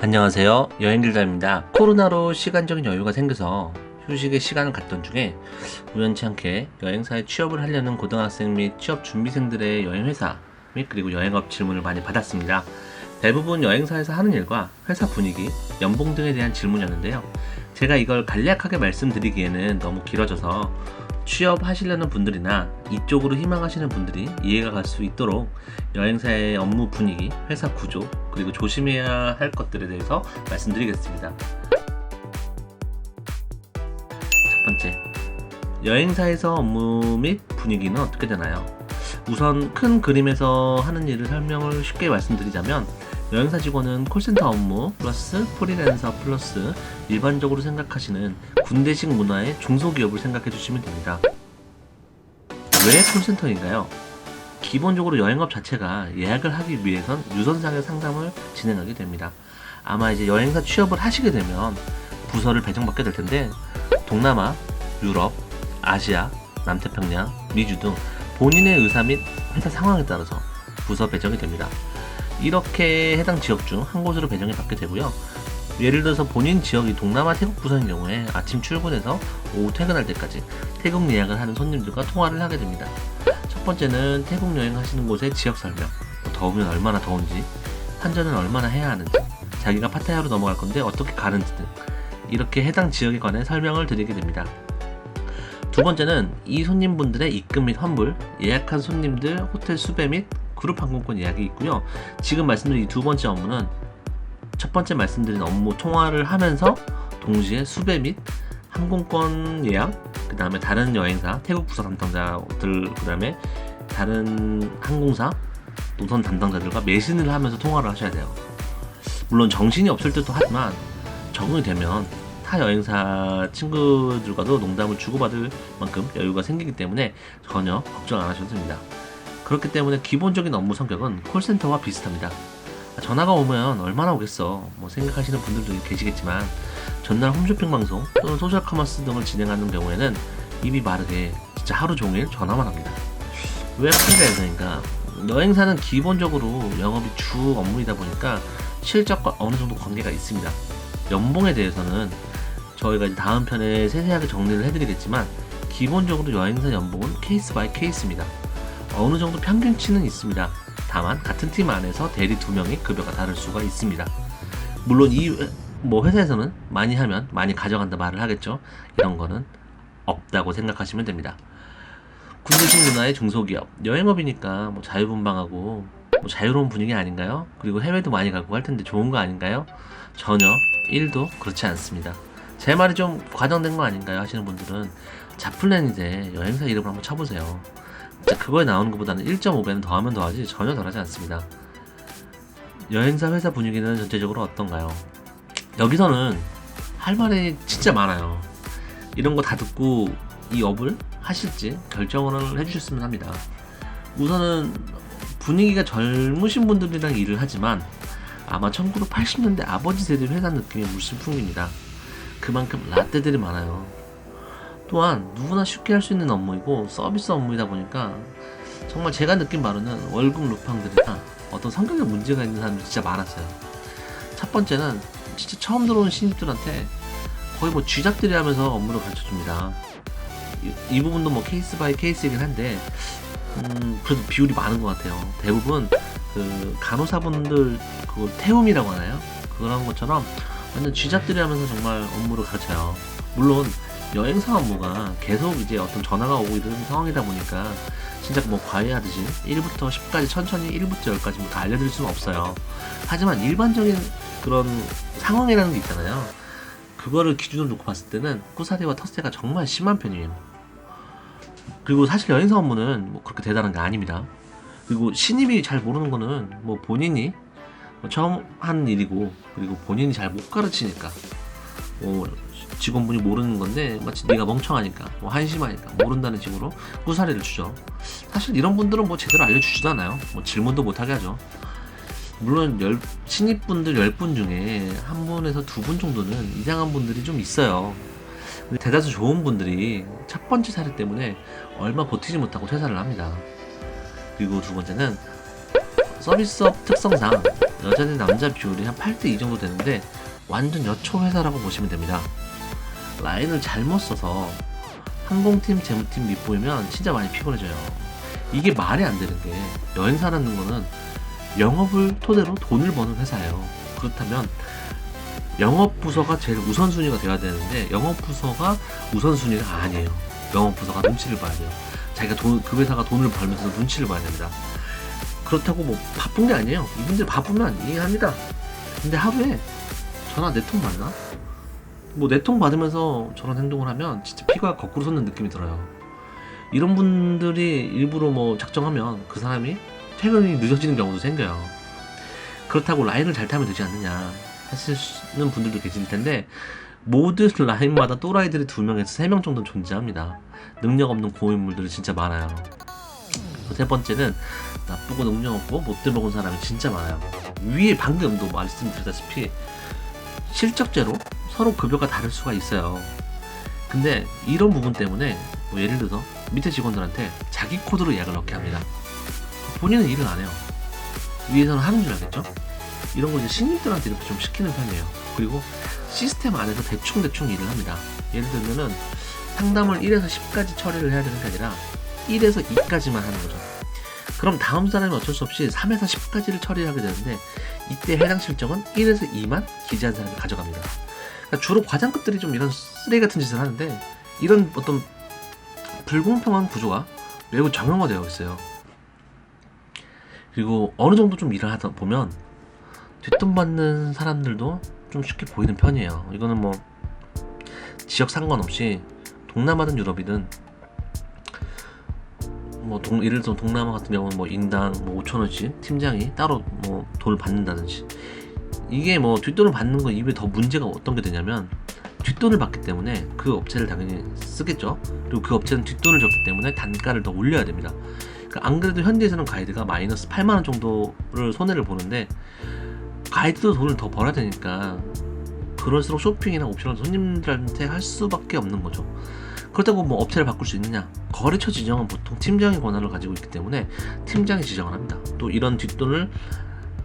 안녕하세요. 여행길자입니다. 코로나로 시간적인 여유가 생겨서 휴식의 시간을 갖던 중에 우연치 않게 여행사에 취업을 하려는 고등학생 및 취업 준비생들의 여행회사 및 그리고 여행업 질문을 많이 받았습니다. 대부분 여행사에서 하는 일과 회사 분위기, 연봉 등에 대한 질문이었는데요. 제가 이걸 간략하게 말씀드리기에는 너무 길어져서 취업하시려는 분들이나 이쪽으로 희망하시는 분들이 이해가 갈 수 있도록 여행사의 업무 분위기, 회사 구조, 그리고 조심해야 할 것들에 대해서 말씀드리겠습니다. 첫 번째, 여행사에서 업무 및 분위기는 어떻게 되나요? 우선 큰 그림에서 하는 일을 설명을 쉽게 말씀드리자면, 여행사 직원은 콜센터 업무 플러스 프리랜서 플러스 일반적으로 생각하시는 군대식 문화의 중소기업을 생각해 주시면 됩니다. 왜 콜센터인가요? 기본적으로 여행업 자체가 예약을 하기 위해선 유선상의 상담을 진행하게 됩니다. 아마 이제 여행사 취업을 하시게 되면 부서를 배정받게 될 텐데, 동남아, 유럽, 아시아, 남태평양, 미주 등 본인의 의사 및 회사 상황에 따라서 부서 배정이 됩니다. 이렇게 해당 지역 중 한 곳으로 배정이 받게 되고요. 예를 들어서 본인 지역이 동남아 태국 부서인 경우에 아침 출근해서 오후 퇴근할 때까지 태국 예약을 하는 손님들과 통화를 하게 됩니다. 첫 번째는 태국 여행 하시는 곳의 지역 설명, 더우면 얼마나 더운지, 환전은 얼마나 해야 하는지, 자기가 파타야로 넘어갈 건데 어떻게 가는지 등 이렇게 해당 지역에 관해 설명을 드리게 됩니다. 두 번째는 이 손님분들의 입금 및 환불, 예약한 손님들 호텔 수배 및 그룹 항공권 예약이 있고요. 지금 말씀드린 이 두 번째 업무는 첫 번째 말씀드린 업무 통화를 하면서 동시에 수배 및 항공권 예약, 그 다음에 다른 여행사, 태국 부서 담당자들, 그 다음에 다른 항공사, 노선 담당자들과 매신을 하면서 통화를 하셔야 돼요. 물론 정신이 없을 때도 하지만 적응이 되면 타 여행사 친구들과도 농담을 주고받을 만큼 여유가 생기기 때문에 전혀 걱정 안 하셔도 됩니다. 그렇기 때문에 기본적인 업무 성격은 콜센터와 비슷합니다. 전화가 오면 얼마나 오겠어 생각하시는 분들도 계시겠지만, 전날 홈쇼핑 방송 또는 소셜 커머스 등을 진행하는 경우에는 입이 마르게 진짜 하루 종일 전화만 합니다. 왜 큰가 해서인가, 여행사는 기본적으로 영업이 주 업무이다 보니까 실적과 어느 정도 관계가 있습니다. 연봉에 대해서는 저희가 이제 다음 편에 세세하게 정리를 해드리겠지만, 기본적으로 여행사 연봉은 케이스 바이 케이스입니다. 어느 정도 평균치는 있습니다. 다만 같은 팀 안에서 대리 2명의 급여가 다를 수가 있습니다. 물론 이 회사에서는 많이 하면 많이 가져간다 말을 하겠죠. 이런 거는 없다고 생각하시면 됩니다. 군대식 문화의 중소기업, 여행업이니까 자유분방하고 자유로운 분위기 아닌가요? 그리고 해외도 많이 가고 할 텐데 좋은 거 아닌가요? 전혀 1도 그렇지 않습니다. 제 말이 좀 과장된 거 아닌가요? 하시는 분들은 자플랜이제 여행사 이름을 한번 쳐보세요. 그거에 나오는 것보다는 1.5배는 더하면 더하지 전혀 덜하지 않습니다. 여행사 회사 분위기는 전체적으로 어떤가요? 여기서는 할 말이 진짜 많아요. 이런 거 다 듣고 이 업을 하실지 결정을 해주셨으면 합니다. 우선은 분위기가 젊으신 분들이랑 일을 하지만 아마 1980년대 아버지 세대 회사 느낌이 물씬 풍깁니다. 그만큼 라떼들이 많아요. 또한 누구나 쉽게 할 수 있는 업무이고 서비스 업무이다 보니까 정말 제가 느낀 바로는 월급 루팡들이나 어떤 성격에 문제가 있는 사람들이 진짜 많았어요. 첫 번째는 진짜 처음 들어온 신입들한테 거의 쥐잡들이 하면서 업무를 가르쳐줍니다. 이 부분도 케이스 바이 케이스이긴 한데 그래도 비율이 많은 것 같아요. 대부분 그 간호사분들 그걸 태움이라고 하나요? 그런 것처럼 완전 쥐잡들이 하면서 정말 업무를 가르쳐요. 물론 여행사 업무가 계속 이제 어떤 전화가 오고 이런 상황이다 보니까 진짜 과외하듯이 1부터 10까지 천천히 1부터 10까지 다 알려드릴 수는 없어요. 하지만 일반적인 그런 상황이라는 게 있잖아요. 그거를 기준으로 놓고 봤을 때는 꾸사리와 텃세가 정말 심한 편이에요. 그리고 사실 여행사 업무는 그렇게 대단한 게 아닙니다. 그리고 신입이 잘 모르는 거는 본인이 처음 하는 일이고, 그리고 본인이 잘 못 가르치니까 직원분이 모르는 건데 마치 네가 멍청하니까 한심하니까 모른다는 식으로 꾸사리를 주죠. 사실 이런 분들은 제대로 알려주지도 않아요. 질문도 못하게 하죠. 물론 신입분들 10분 중에 한 분에서 두 분 정도는 이상한 분들이 좀 있어요. 근데 대다수 좋은 분들이 첫 번째 사례 때문에 얼마 버티지 못하고 퇴사를 합니다. 그리고 두 번째는 서비스업 특성상 여자 대 남자 비율이 한 8대2 정도 되는데 완전 여초 회사라고 보시면 됩니다. 라인을 잘못 써서 항공팀, 재무팀 밑보이면 진짜 많이 피곤해져요. 이게 말이 안 되는 게 여행사라는 거는 영업을 토대로 돈을 버는 회사예요. 그렇다면 영업부서가 제일 우선순위가 돼야 되는데 영업부서가 우선순위가 아니에요. 영업부서가 눈치를 봐야 돼요. 자기가 그 회사가 돈을 벌면서 눈치를 봐야 됩니다. 그렇다고 뭐 바쁜 게 아니에요. 이분들 바쁘면 이해합니다. 근데 하루에 전화 4통 받나? 뭐 4통 받으면서 저런 행동을 하면 진짜 피가 거꾸로 솟는 느낌이 들어요. 이런 분들이 일부러 뭐 작정하면 그 사람이 퇴근이 늦어지는 경우도 생겨요. 그렇다고 라인을 잘 타면 되지 않느냐 하시는 분들도 계실 텐데 모든 라인마다 또라이들이 2명에서 3명 정도 존재합니다. 능력 없는 고인물들이 진짜 많아요. 세 번째는 나쁘고 능력 없고 못 들어본 사람이 진짜 많아요. 위에 방금도 말씀드렸다시피 실적제로 서로 급여가 다를 수가 있어요. 근데 이런 부분 때문에 뭐 예를 들어서 밑에 직원들한테 자기 코드로 예약을 넣게 합니다. 본인은 일을 안 해요. 위에서는 하는 줄 알겠죠? 이런 걸 이제 신입들한테 이렇게 좀 시키는 편이에요. 그리고 시스템 안에서 대충 일을 합니다. 예를 들면은 상담을 1에서 10까지 처리를 해야 되는 게 아니라 1에서 2까지만 하는 거죠. 그럼 다음 사람이 어쩔 수 없이 3에서 10까지를 처리하게 되는데 이때 해당 실적은 1에서 2만 기재한 사람이 가져갑니다. 그러니까 주로 과장급들이 좀 이런 쓰레기 같은 짓을 하는데 이런 어떤 불공평한 구조가 매우 정형화되어 있어요. 그리고 어느 정도 좀 일을 하다 보면 뒷돈 받는 사람들도 좀 쉽게 보이는 편이에요. 이거는 뭐 지역 상관없이 동남아든 유럽이든 뭐 예를 들어서 동남아 같은 경우는 뭐 인당 뭐 5,000원씩 팀장이 따로 뭐 돈을 받는다든지 이게 뭐 뒷돈을 받는 거 이외에 더 문제가 어떤 게 되냐면 뒷돈을 받기 때문에 그 업체를 당연히 쓰겠죠. 그리고 그 업체는 뒷돈을 줬기 때문에 단가를 더 올려야 됩니다. 그러니까 안 그래도 현지에서는 가이드가 마이너스 8만원 정도를 손해를 보는데 가이드도 돈을 더 벌어야 되니까 그럴수록 쇼핑이나 옵션을 손님들한테 할 수밖에 없는 거죠. 그렇다고 뭐 업체를 바꿀 수 있느냐? 거래처 지정은 보통 팀장의 권한을 가지고 있기 때문에 팀장이 지정을 합니다. 또 이런 뒷돈을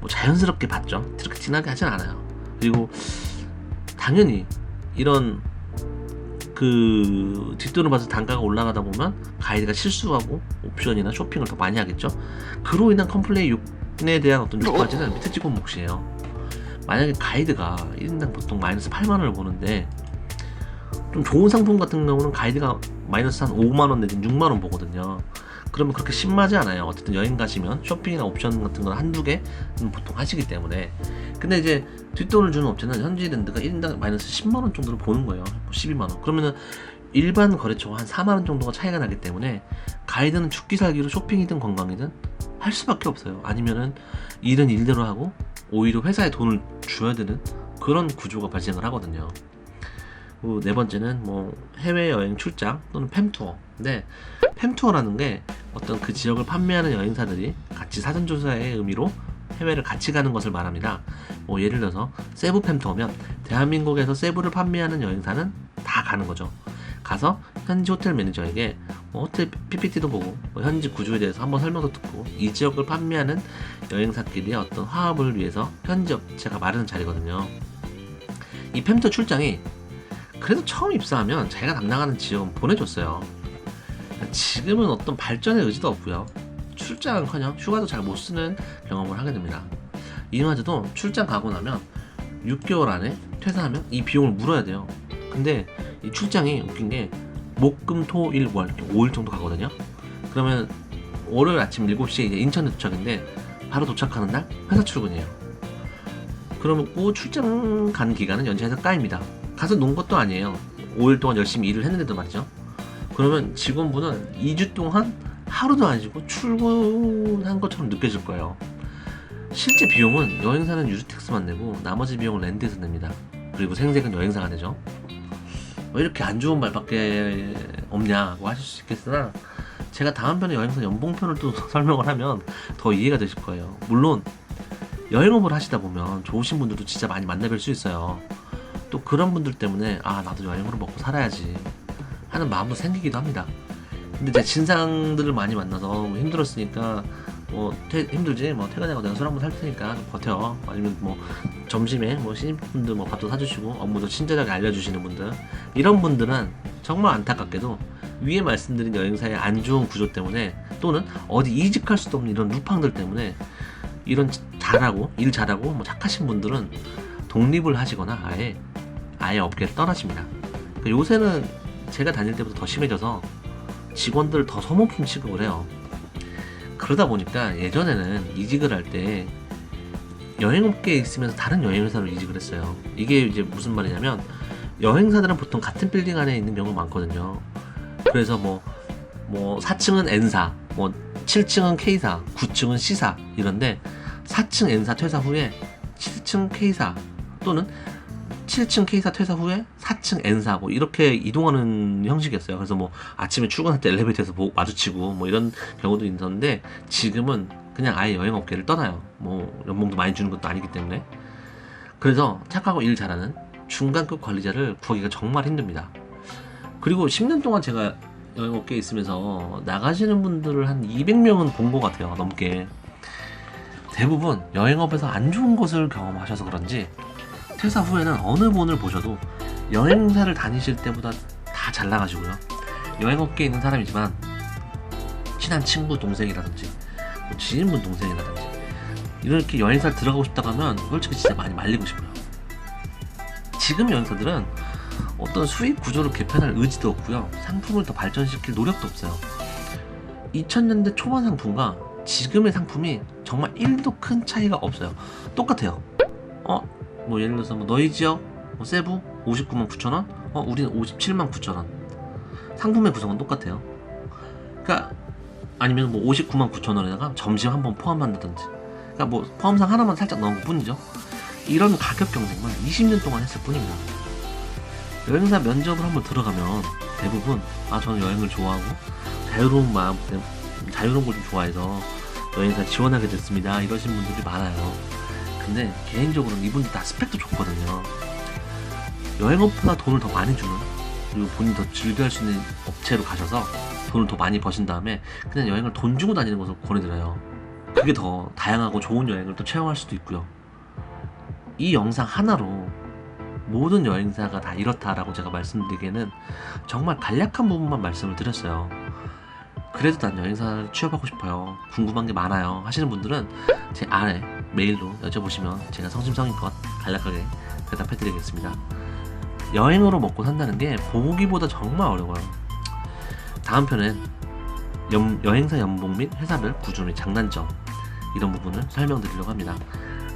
뭐 자연스럽게 받죠. 그렇게 진하게 하진 않아요. 그리고 당연히 이런 그 뒷돈을 받아서 단가가 올라가다 보면 가이드가 실수하고 옵션이나 쇼핑을 더 많이 하겠죠. 그로 인한 컴플레인에 대한 어떤 욕까지는 밑에 직원 몫이에요. 만약에 가이드가 1인당 보통 마이너스 8만원을 보는데 좀 좋은 상품 같은 경우는 가이드가 마이너스 한 5만원 내지 6만원 보거든요. 그러면 그렇게 심하지 않아요. 어쨌든 여행 가시면 쇼핑이나 옵션 같은 건 한두 개는 보통 하시기 때문에. 근데 이제 뒷돈을 주는 업체는 현지랜드가 1인당 마이너스 10만원 정도를 보는 거예요. 12만원. 그러면은 일반 거래처와 한 4만원 정도가 차이가 나기 때문에 가이드는 죽기 살기로 쇼핑이든 관광이든 할 수밖에 없어요. 아니면은 일은 일대로 하고 오히려 회사에 돈을 줘야 되는 그런 구조가 발생을 하거든요. 네 번째는 뭐 해외여행 출장 또는 팸투어. 근데 팸투어라는 게 어떤 그 지역을 판매하는 여행사들이 같이 사전조사의 의미로 해외를 같이 가는 것을 말합니다. 뭐 예를 들어서 세부 팸투어면 대한민국에서 세부를 판매하는 여행사는 다 가는 거죠. 가서 현지 호텔 매니저에게 뭐 호텔 PPT도 보고 뭐 현지 구조에 대해서 한번 설명도 듣고 이 지역을 판매하는 여행사끼리의 어떤 화합을 위해서 현지 업체가 마련한 자리거든요. 이 팸투어 출장이 그래도 처음 입사하면 자기가 담당하는 지역은 보내줬어요. 지금은 어떤 발전의 의지도 없고요. 출장은커녕 휴가도 잘 못 쓰는 경험을 하게 됩니다. 이마저도 출장 가고 나면 6개월 안에 퇴사하면 이 비용을 물어야 돼요. 근데 이 출장이 웃긴 게 목금토일월 5일 정도 가거든요. 그러면 월요일 아침 7시에 이제 인천에 도착인데 바로 도착하는 날 회사 출근이에요. 그러면 그 출장 간 기간은 연차에서 까입니다. 가서 논 것도 아니에요. 5일 동안 열심히 일을 했는데도 말이죠. 그러면 직원분은 2주 동안 하루도 안 쉬고 출근한 것처럼 느껴질 거예요. 실제 비용은 여행사는 유즈택스만 내고 나머지 비용은 랜드에서 냅니다. 그리고 생색은 여행사가 내죠. 왜 이렇게 안 좋은 말밖에 없냐고 하실 수 있겠으나 제가 다음 편에 여행사 연봉편을 또 설명을 하면 더 이해가 되실 거예요. 물론 여행업을 하시다 보면 좋으신 분들도 진짜 많이 만나뵐 수 있어요. 또 그런 분들 때문에 아 나도 여행으로 먹고 살아야지 하는 마음도 생기기도 합니다. 근데 이제 진상들을 많이 만나서 힘들었으니까 힘들지 뭐 퇴근하고 내가 술 한번 살 테니까 좀 버텨. 아니면 뭐 점심에 뭐 신입분들 뭐 밥도 사주시고 업무도 친절하게 알려주시는 분들, 이런 분들은 정말 안타깝게도 위에 말씀드린 여행사의 안 좋은 구조 때문에, 또는 어디 이직할 수도 없는 이런 루팡들 때문에, 이런 일 잘하고 뭐 착하신 분들은 독립을 하시거나 아예 업계를 떠나십니다. 그러니까 요새는 제가 다닐 때보다 더 심해져서 직원들을 더 소모품 취급을 해요. 그러다 보니까 예전에는 이직을 할 때 여행업계에 있으면서 다른 여행회사로 이직을 했어요. 이게 이제 무슨 말이냐면, 여행사들은 보통 같은 빌딩 안에 있는 경우가 많거든요. 그래서 뭐 4층은 N사, 뭐 7층은 K사, 9층은 C사 이런데, 4층 N사 퇴사 후에 7층 K사, 또는 7층 K사 퇴사 후에 4층 N사, 뭐 이렇게 이동하는 형식이었어요. 그래서 뭐 아침에 출근할 때 엘리베이터에서 마주치고 뭐 이런 경우도 있었는데, 지금은 그냥 아예 여행업계를 떠나요. 뭐 연봉도 많이 주는 것도 아니기 때문에. 그래서 착하고 일 잘하는 중간급 관리자를 구하기가 정말 힘듭니다. 그리고 10년 동안 제가 여행업계에 있으면서 나가시는 분들을 한 200명은 본 것 같아요. 넘게. 대부분 여행업에서 안 좋은 것을 경험하셔서 그런지 퇴사 후에는 어느 분을 보셔도 여행사를 다니실 때보다 다 잘 나가시고요. 여행업계에 있는 사람이지만 친한 친구 동생이라든지 뭐 지인분 동생이라든지 이렇게 여행사를 들어가고 싶다고 하면 솔직히 진짜 많이 말리고 싶어요. 지금 여행사들은 어떤 수익 구조를 개편할 의지도 없고요. 상품을 더 발전시킬 노력도 없어요. 2000년대 초반 상품과 지금의 상품이 정말 1도 큰 차이가 없어요. 똑같아요. 뭐 예를 들어서 뭐 너희 지역 세부 59만 9천원, 우리는 57만 9천원. 상품의 구성은 똑같아요. 그러니까 아니면 뭐 59만 9천원에다가 점심 한번 포함한다든지, 그러니까 뭐 포함상 하나만 살짝 넣은 것 뿐이죠. 이런 가격 경쟁만 20년 동안 했을 뿐입니다. 여행사 면접을 한번 들어가면 대부분 저는 여행을 좋아하고 자유로운 마음 때문에, 자유로운 걸 좀 좋아해서 여행사 지원하게 됐습니다, 이러신 분들이 많아요. 근데 개인적으로는 이분들 다 스펙도 좋거든요. 여행업보다 돈을 더 많이 주는, 그리고 본인이 더 즐겨할 수 있는 업체로 가셔서 돈을 더 많이 버신 다음에 그냥 여행을 돈 주고 다니는 것을 권해드려요. 그게 더 다양하고 좋은 여행을 또 체험할 수도 있고요. 이 영상 하나로 모든 여행사가 다 이렇다라고 제가 말씀드리기에는 정말 간략한 부분만 말씀을 드렸어요. 그래도 난 여행사를 취업하고 싶어요, 궁금한 게 많아요 하시는 분들은 제 아래 메일로 여쭤보시면 제가 성심성의껏 간략하게 대답해드리겠습니다. 여행으로 먹고 산다는 게 보기보다 정말 어려워요. 다음 편엔 여행사 연봉 및 회사별 구조 및 장단점, 이런 부분을 설명드리려고 합니다.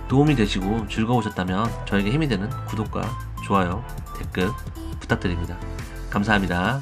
도움이 되시고 즐거우셨다면 저에게 힘이 되는 구독과 좋아요, 댓글 부탁드립니다. 감사합니다.